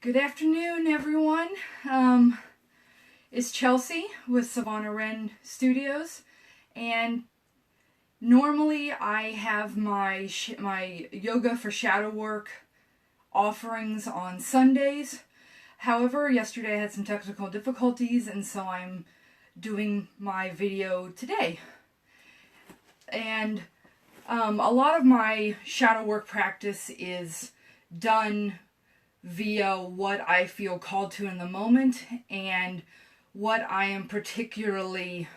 Good afternoon, everyone. It's Chelsea with Savannah Wren Studios, and normally I have my yoga for shadow work offerings on Sundays. However, yesterday I had some technical difficulties, and so I'm doing my video today. And a lot of my shadow work practice is done via what I feel called to in the moment and what I am particularly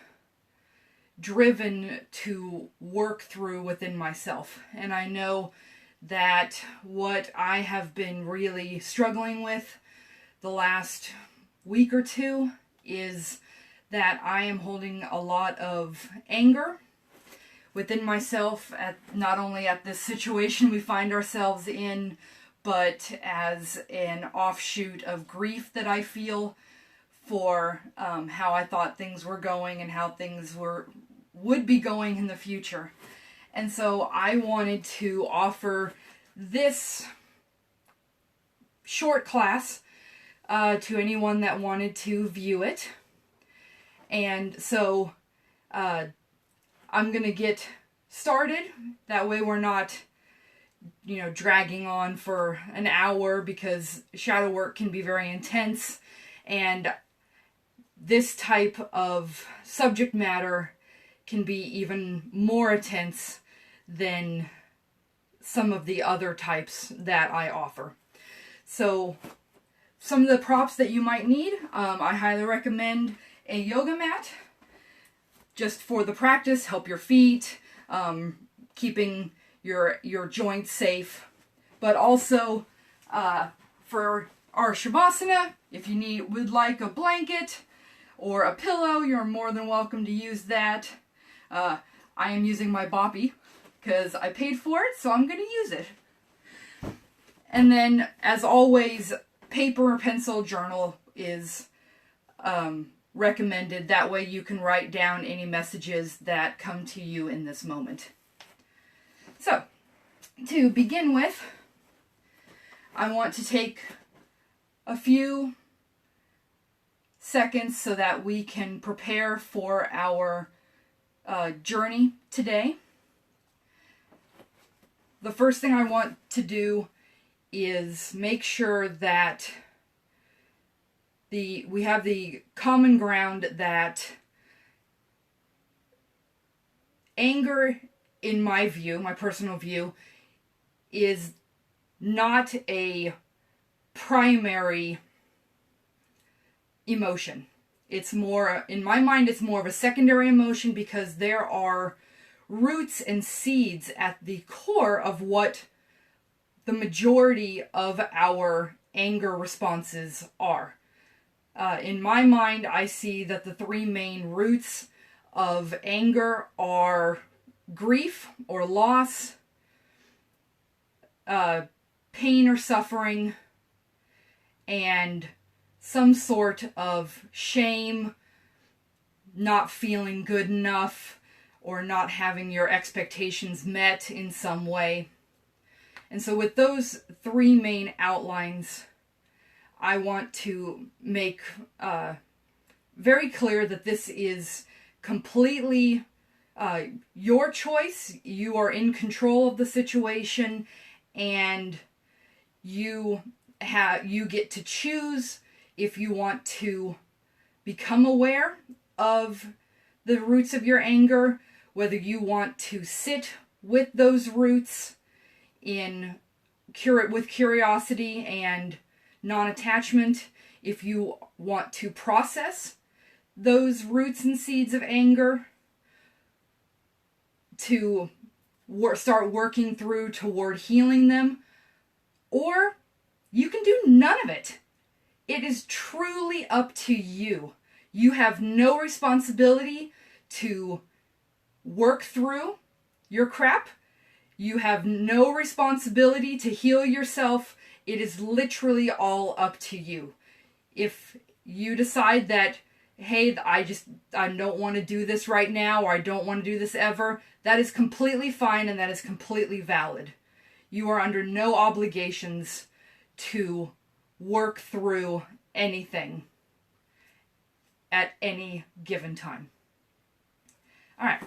driven to work through within myself. And I know that what I have been really struggling with the last week or two is that I am holding a lot of anger within myself, at not only at this situation we find ourselves in, but as an offshoot of grief that I feel for how I thought things were going and how things would be going in the future. And so I wanted to offer this short class to anyone that wanted to view it. And so I'm going to get started. That way we're not dragging on for an hour, because shadow work can be very intense, and this type of subject matter can be even more intense than some of the other types that I offer. So some of the props that you might need, I highly recommend a yoga mat, just for the practice, help your feet, keeping your joints safe, but also for our Shavasana, if you would like a blanket or a pillow, you're more than welcome to use that. I am using my boppy because I paid for it, so I'm going to use it. And then, as always, paper or pencil journal is recommended. That way you can write down any messages that come to you in this moment. So, to begin with, I want to take a few seconds so that we can prepare for our journey today. The first thing I want to is make sure that we have the common ground that anger, in my view, my personal view, is not a primary emotion. It's more, in my mind, it's more of a secondary emotion, because there are roots and seeds at the core of what the majority of our anger responses are. In my mind, I see that the three main roots of anger are grief or loss, pain or suffering, and some sort of shame, not feeling good enough, or not having your expectations met in some way. And so with those three main outlines, I want to make very clear that this is completely your choice. You are in control of the situation, and you get to choose if you want to become aware of the roots of your anger, whether you want to sit with those roots with curiosity and non-attachment, if you want to process those roots and seeds of anger to start working through toward healing them, or you can do none of it. It is truly up to you. You have no responsibility to work through your crap. You have no responsibility to heal yourself. It is literally all up to you. If you decide that, hey, I don't want to do this right now, or I don't want to do this ever, that is completely fine, and that is completely valid. You are under no obligations to work through anything at any given time. All right,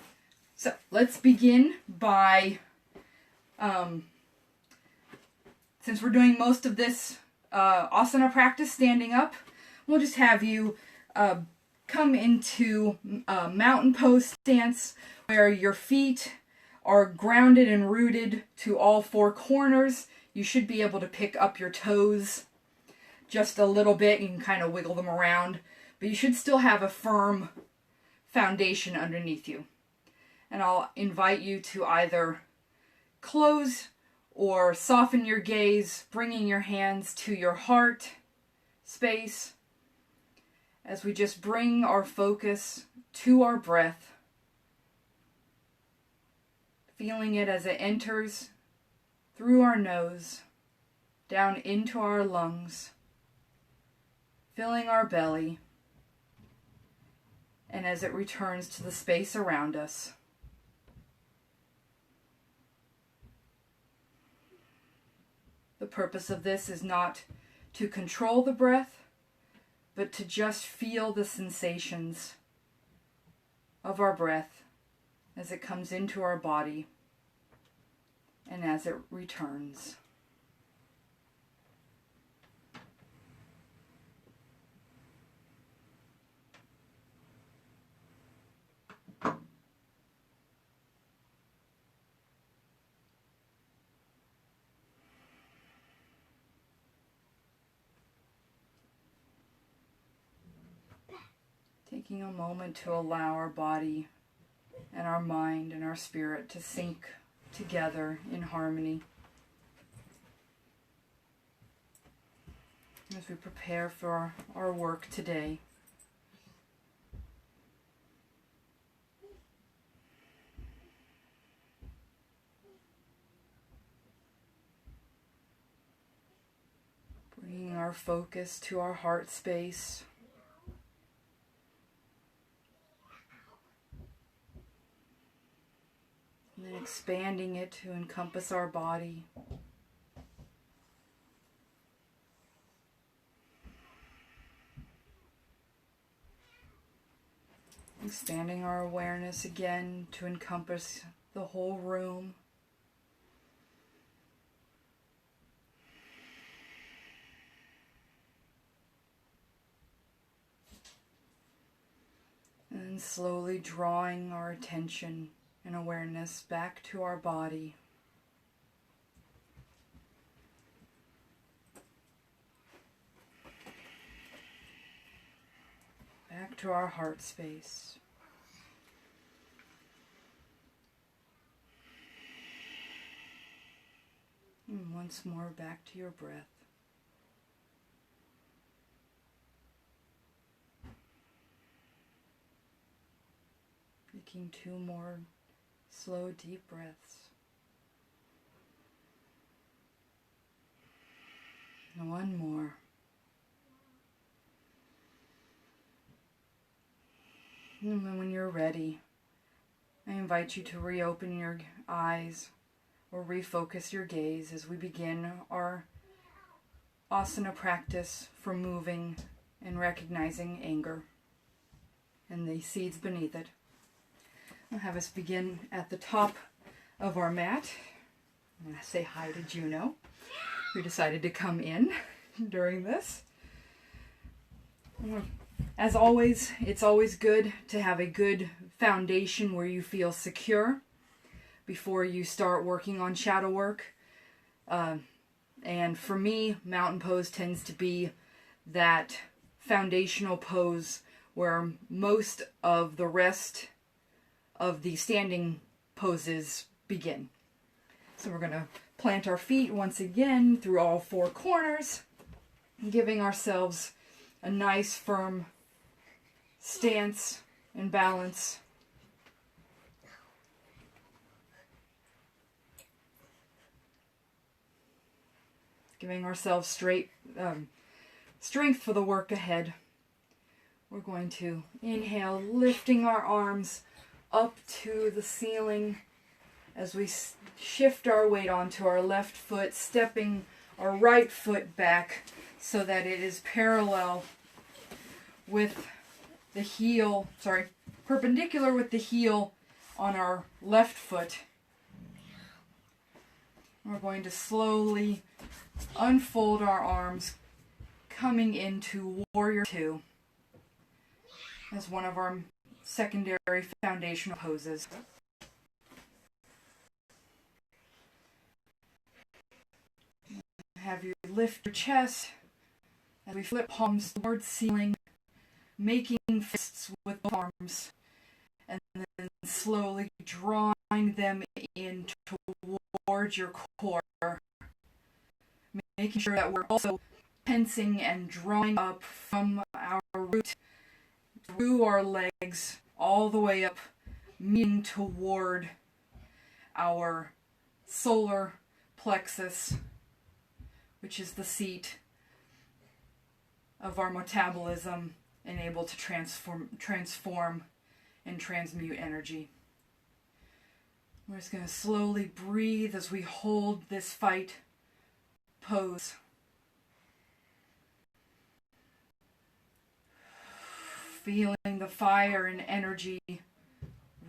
so let's begin by, since we're doing most of this asana practice standing up, we'll just have you come into mountain pose stance where your feet are grounded and rooted to all four corners. You should be able to pick up your toes just a little bit. You can kind of wiggle them around, but you should still have a firm foundation underneath you. And I'll invite you to either close or soften your gaze, bringing your hands to your heart space as we just bring our focus to our breath, feeling it as it enters through our nose, down into our lungs, filling our belly, and as it returns to the space around us. The purpose of this is not to control the breath, but to just feel the sensations of our breath as it comes into our body and as it returns. Taking a moment to allow our body and our mind and our spirit to sync together in harmony as we prepare for our work today. Bringing our focus to our heart space. And then expanding it to encompass our body. Expanding our awareness again to encompass the whole room. And slowly drawing our attention and awareness back to our body. Back to our heart space. And once more back to your breath. Taking 2 more slow, deep breaths. And 1 more. And then when you're ready, I invite you to reopen your eyes or refocus your gaze as we begin our asana practice for moving and recognizing anger and the seeds beneath it. I'll have us begin at the top of our mat. I'm going to say hi to Juno, who decided to come in during this. As always, it's always good to have a good foundation where you feel secure before you start working on shadow work. And for me, mountain pose tends to be that foundational pose where most of the rest of the standing poses begin. So we're going to plant our feet once again through all 4 corners, giving ourselves a nice firm stance and balance. Giving ourselves strength for the work ahead. We're going to inhale, lifting our arms up to the ceiling as we shift our weight onto our left foot, stepping our right foot back so that it is parallel with the heel, perpendicular with the heel on our left foot. We're going to slowly unfold our arms, coming into Warrior Two as one of our secondary foundational poses. Have you lift your chest as we flip palms towards ceiling, making fists with both arms, and then slowly drawing them in towards your core, making sure that we're also tensing and drawing up from our root through our legs all the way up, meeting toward our solar plexus, which is the seat of our metabolism and able to transform and transmute energy. We're just going to slowly breathe as we hold this fight pose. Feeling the fire and energy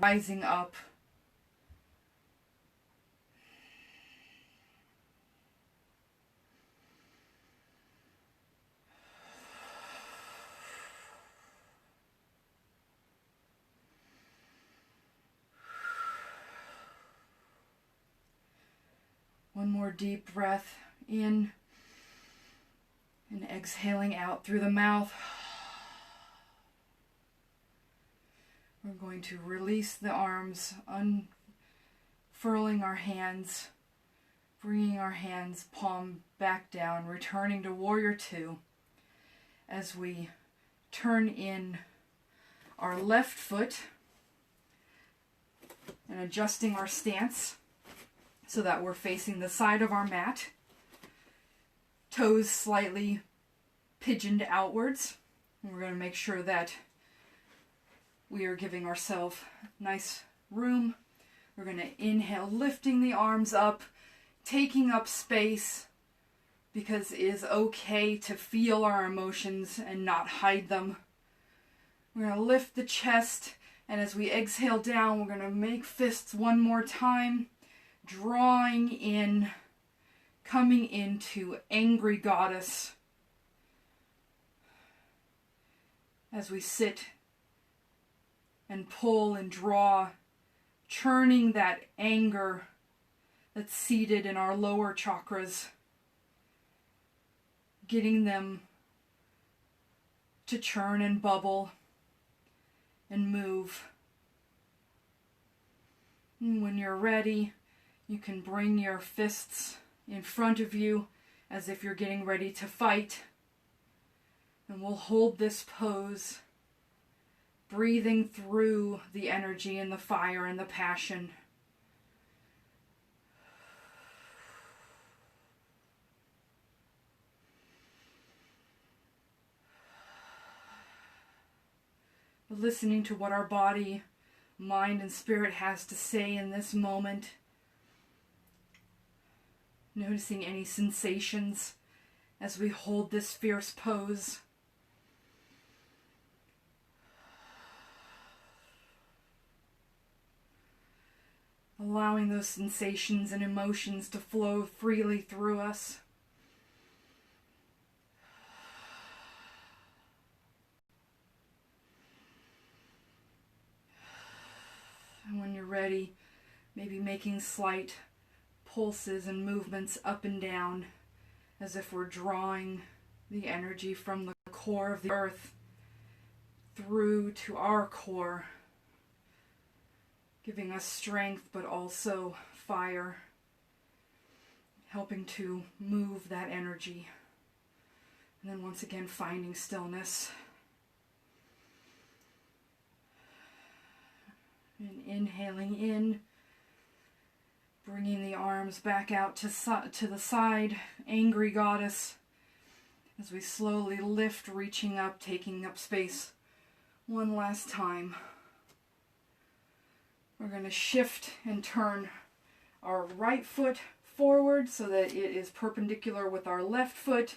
rising up. One more deep breath in and exhaling out through the mouth. We're going to release the arms, unfurling our hands, bringing our hands palm back down, returning to Warrior Two as we turn in our left foot and adjusting our stance so that we're facing the side of our mat, toes slightly pigeoned outwards. And we're going to make sure that we are giving ourselves nice room. We're going to inhale, lifting the arms up, taking up space, because it is okay to feel our emotions and not hide them. We're going to lift the chest, and as we exhale down, we're going to make fists one more time, drawing in, coming into Angry Goddess as we sit and pull and draw, churning that anger that's seated in our lower chakras, getting them to churn and bubble and move. And when you're ready, you can bring your fists in front of you as if you're getting ready to fight. And we'll hold this pose, breathing through the energy and the fire and the passion. Listening to what our body, mind, and spirit has to say in this moment. Noticing any sensations as we hold this fierce pose. Allowing those sensations and emotions to flow freely through us. And when you're ready, maybe making slight pulses and movements up and down as if we're drawing the energy from the core of the earth through to our core, giving us strength but also fire, helping to move that energy. And then once again finding stillness. And inhaling in, bringing the arms back out to the side, Angry Goddess, as we slowly lift, reaching up, taking up space one last time. We're going to shift and turn our right foot forward so that it is perpendicular with our left foot,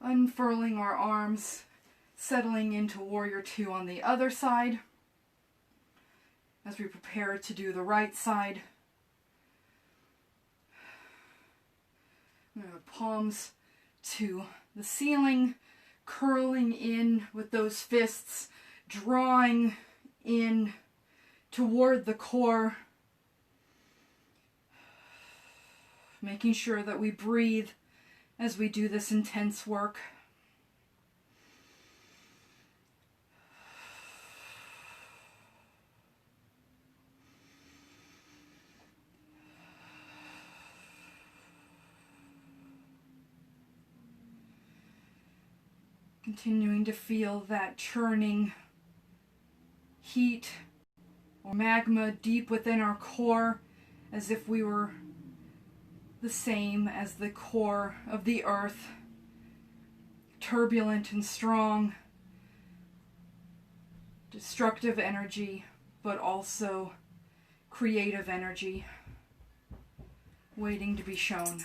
Unfurling our arms, settling into Warrior Two on the other side as we prepare to do the right side. Palms to the ceiling, curling in with those fists, drawing in toward the core, making sure that we breathe as we do this intense work. Continuing to feel that churning heat or magma deep within our core, as if we were the same as the core of the earth, turbulent and strong, destructive energy, but also creative energy, waiting to be shown.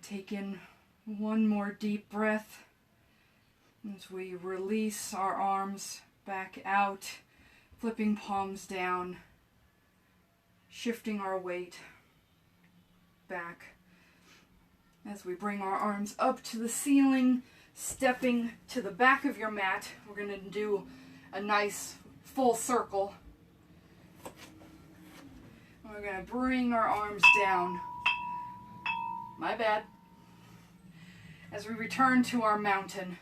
Take in one more deep breath as we release our arms back out, flipping palms down, shifting our weight back as we bring our arms up to the ceiling, stepping to the back of your mat. We're going to do a nice full circle. We're going to bring our arms down. My bad. As we return to our mountain,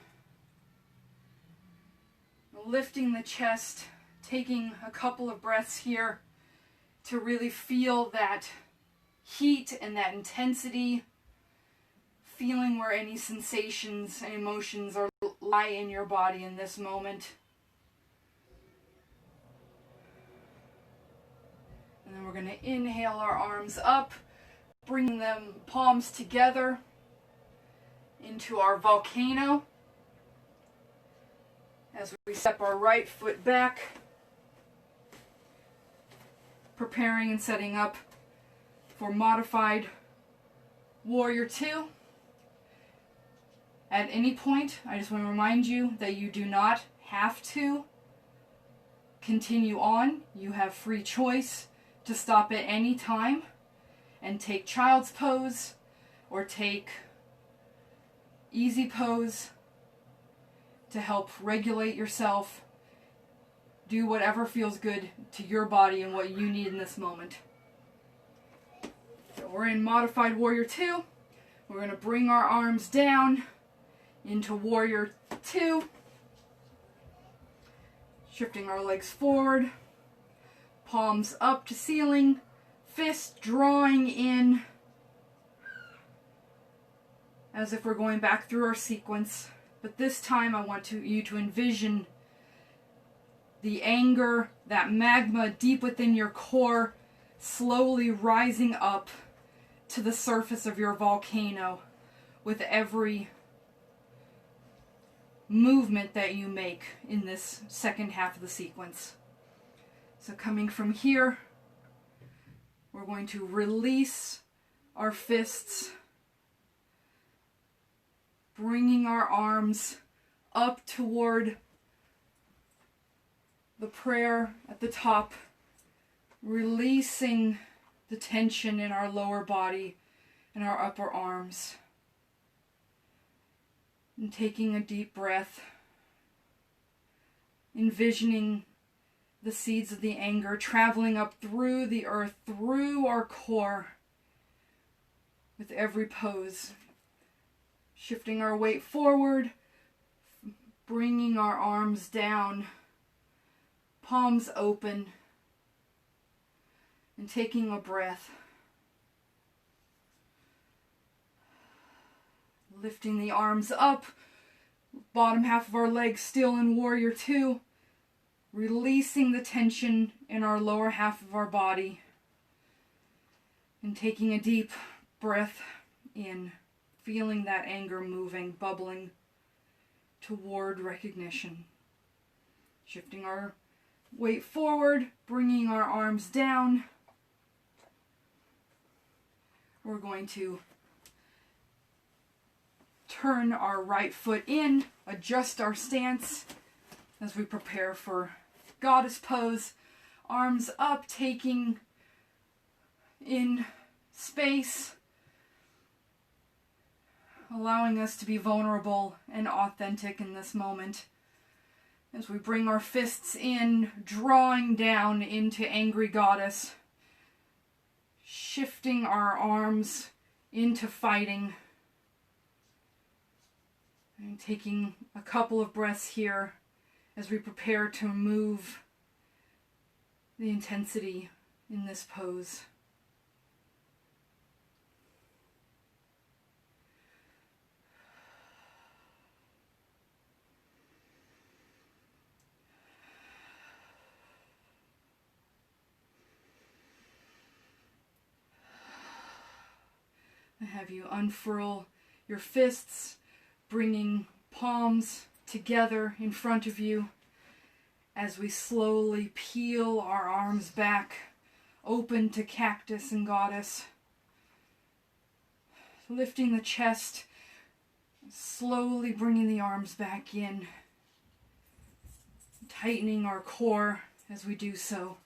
lifting the chest, taking a couple of breaths here to really feel that heat and that intensity, feeling where any sensations and emotions lie in your body in this moment. And then we're going to inhale our arms up, bringing them palms together into our volcano as we step our right foot back, preparing and setting up for modified Warrior Two. At any point, I just want to remind you that you do not have to continue on. You have free choice to stop at any time and take child's pose or take easy pose to help regulate yourself. Do whatever feels good to your body and what you need in this moment. So we're in Modified Warrior Two. We're going to bring our arms down into Warrior Two. Shifting our legs forward. Palms up to ceiling. Fist drawing in, as if we're going back through our sequence. But this time I want you to envision the anger, that magma deep within your core, slowly rising up to the surface of your volcano with every movement that you make in this second half of the sequence. So coming from here, we're going to release our fists, bringing our arms up toward the prayer at the top, releasing the tension in our lower body and our upper arms. And taking a deep breath, envisioning the seeds of the anger traveling up through the earth, through our core, with every pose. Shifting our weight forward, bringing our arms down, palms open, and taking a breath. Lifting the arms up, bottom half of our legs still in Warrior Two, releasing the tension in our lower half of our body, and taking a deep breath in, feeling that anger moving, bubbling toward recognition. Shifting our weight forward, bringing our our arms down. We're going to turn our right foot in, adjust our stance as we prepare for goddess pose. Arms up, taking in space, allowing us to be vulnerable and authentic in this moment. As we bring our fists in, drawing down into angry goddess, shifting our arms into fighting, and taking a couple of breaths here as we prepare to move the intensity in this pose. I have you unfurl your fists, bringing palms together in front of you as we slowly peel our arms back, open to cactus and goddess. Lifting the chest, slowly bringing the arms back in, tightening our core as we do so,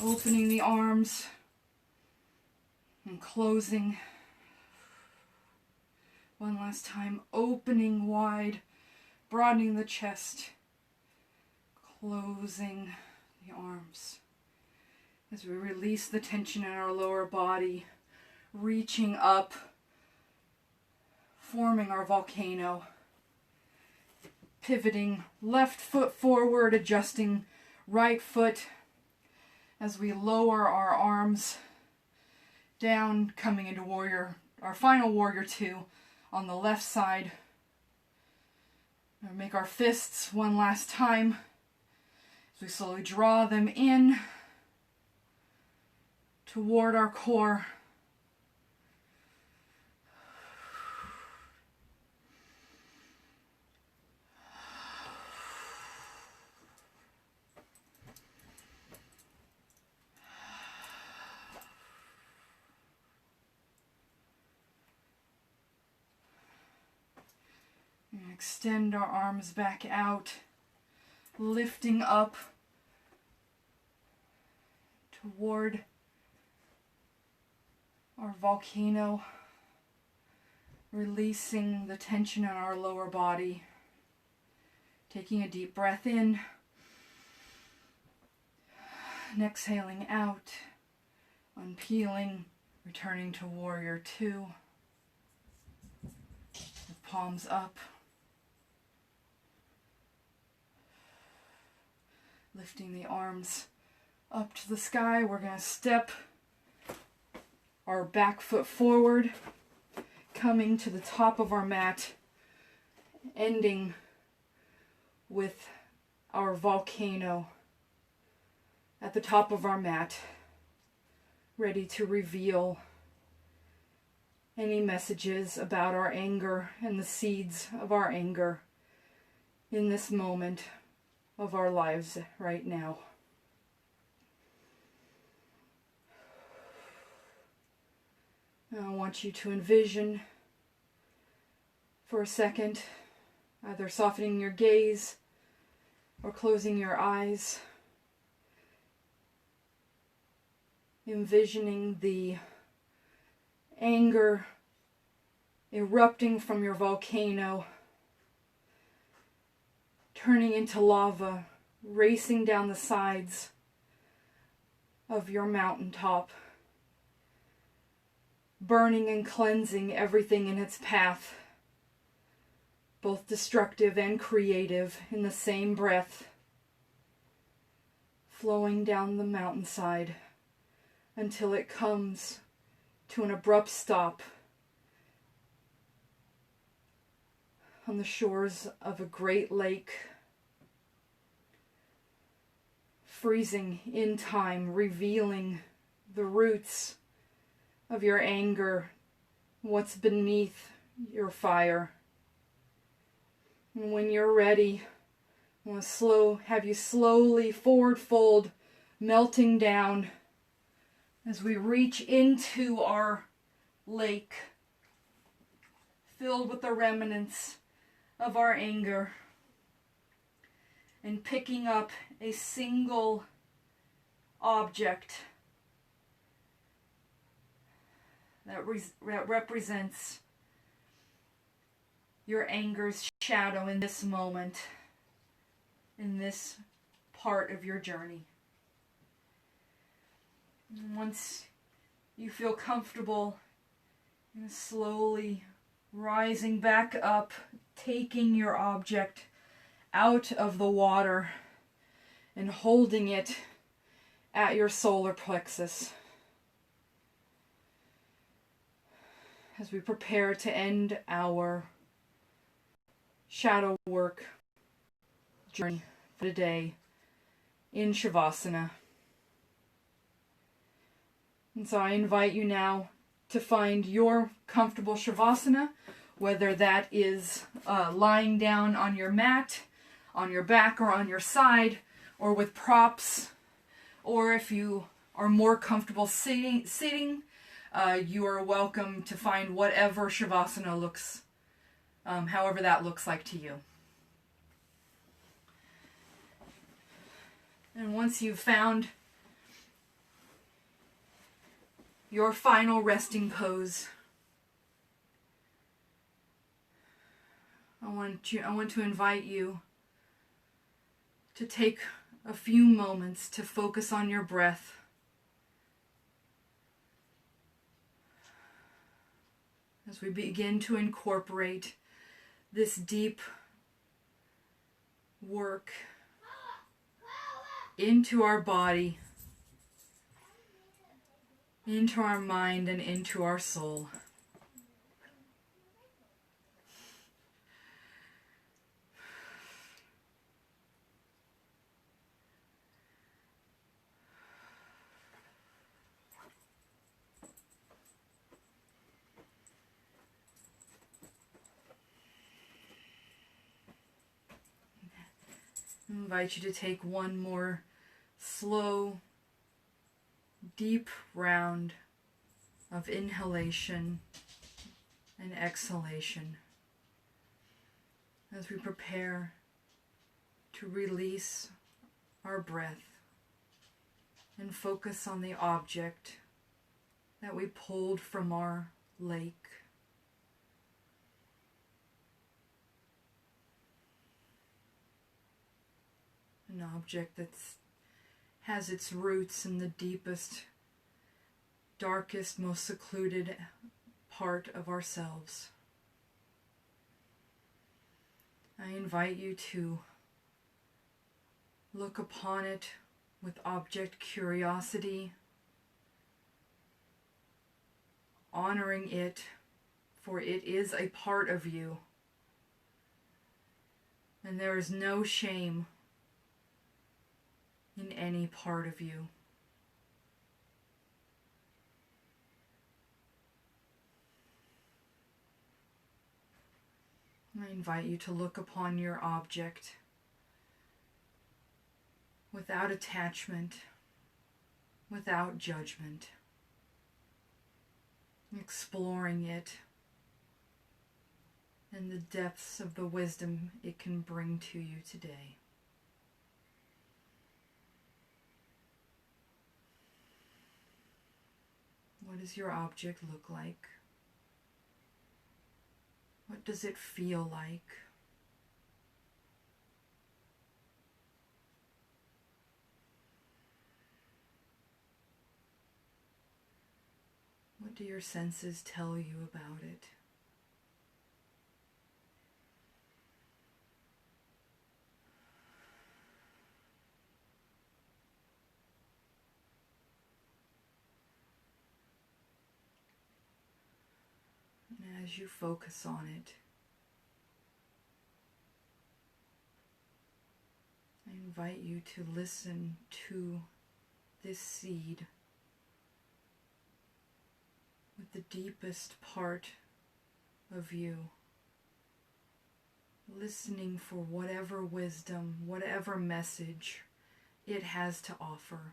opening the arms and closing. One last time, opening wide, broadening the chest, closing the arms. As we release the tension in our lower body, reaching up, forming our volcano, pivoting left foot forward, adjusting right foot as we lower our arms down, coming into our final warrior two on the left side. Make our fists one last time as we slowly draw them in toward our core. And extend our arms back out, lifting up toward our volcano, releasing the tension in our lower body. Taking a deep breath in, and exhaling out, unpeeling, returning to warrior two, with palms up. Lifting the arms up to the sky, we're going to step our back foot forward, coming to the top of our mat, ending with our volcano at the top of our mat, ready to reveal any messages about our anger and the seeds of our anger in this moment of our lives right now. Now I want you to envision for a second, either softening your gaze or closing your eyes, envisioning the anger erupting from your volcano, turning into lava, racing down the sides of your mountaintop, burning and cleansing everything in its path, both destructive and creative, in the same breath, flowing down the mountainside until it comes to an abrupt stop on the shores of a great lake, freezing in time, revealing the roots of your anger, what's beneath your fire. And when you're ready, I want to have you slowly forward fold melting down as we reach into our lake filled with the remnants of our anger, and picking up a single object that represents your anger's shadow in this moment, in this part of your journey. And once you feel comfortable, and slowly rising back up, taking your object out of the water and holding it at your solar plexus. As we prepare to end our shadow work journey for today in Shavasana. And so I invite you now to find your comfortable Shavasana, whether that is lying down on your mat, on your back or on your side, or with props, or if you are more comfortable sitting, you are welcome to find whatever Shavasana looks, however that looks like to you. And once you've found your final resting pose, I want to invite you to take a few moments to focus on your breath. As we begin to incorporate this deep work into our body, into our mind, and into our soul. I invite you to take one more slow, deep round of inhalation and exhalation as we prepare to release our breath and focus on the object that we pulled from our lake. An object that has its roots in the deepest, darkest, most secluded part of ourselves. I invite you to look upon it with object curiosity, honoring it, for it is a part of you, and there is no shame in any part of you. I invite you to look upon your object without attachment, without judgment, exploring it and the depths of the wisdom it can bring to you today. What does your object look like? What does it feel like? What do your senses tell you about it? And as you focus on it, I invite you to listen to this seed with the deepest part of you, listening for whatever wisdom, whatever message it has to offer.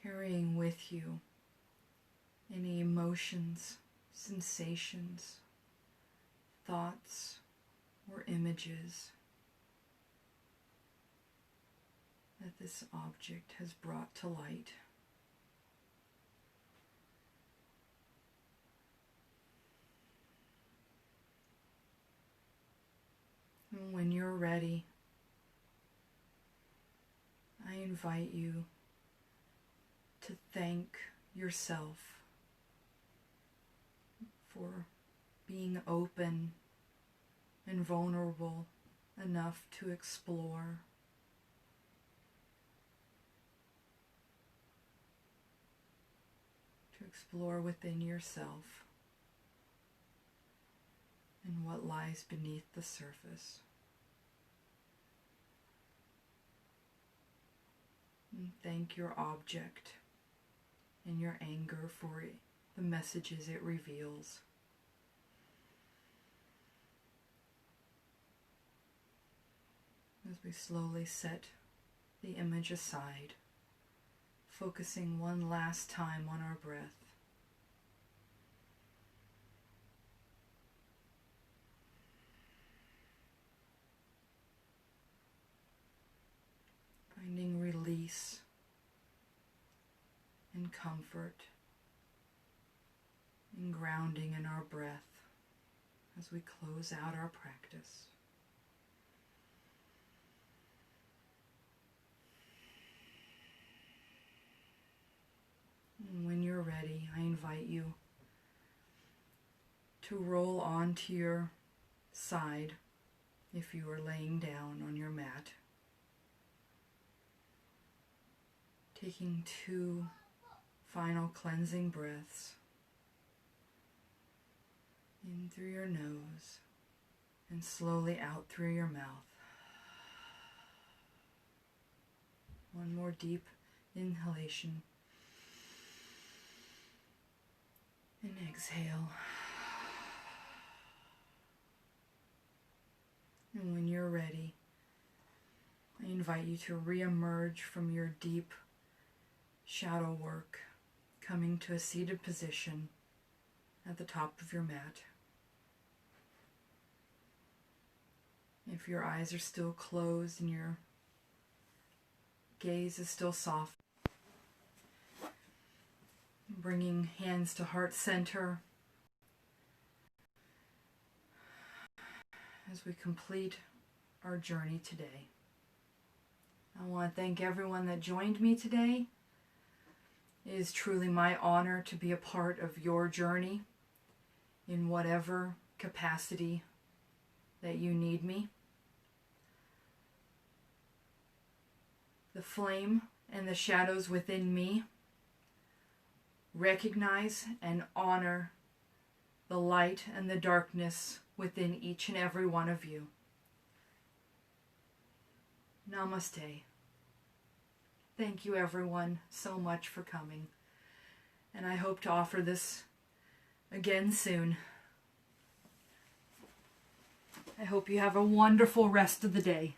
carrying with you any emotions, sensations, thoughts, or images that this object has brought to light. And when you're ready, I invite you to thank yourself for being open and vulnerable enough to explore. To explore within yourself and what lies beneath the surface. And thank your object and your anger for the messages it reveals. As we slowly set the image aside, focusing one last time on our breath. Finding release and comfort and grounding in our breath as we close out our practice. And when you're ready, I invite you to roll onto your side if you are laying down on your mat. Taking 2 final cleansing breaths in through your nose and slowly out through your mouth. One more deep inhalation and exhale. And when you're ready, I invite you to re-emerge from your deep shadow work, coming to a seated position at the top of your mat. If your eyes are still closed and your gaze is still soft, bringing hands to heart center as we complete our journey today. I want to thank everyone that joined me today. It is truly my honor to be a part of your journey in whatever capacity that you need me. The flame and the shadows within me recognize and honor the light and the darkness within each and every one of you. Namaste. Thank you everyone so much for coming, and I hope to offer this again soon. I hope you have a wonderful rest of the day.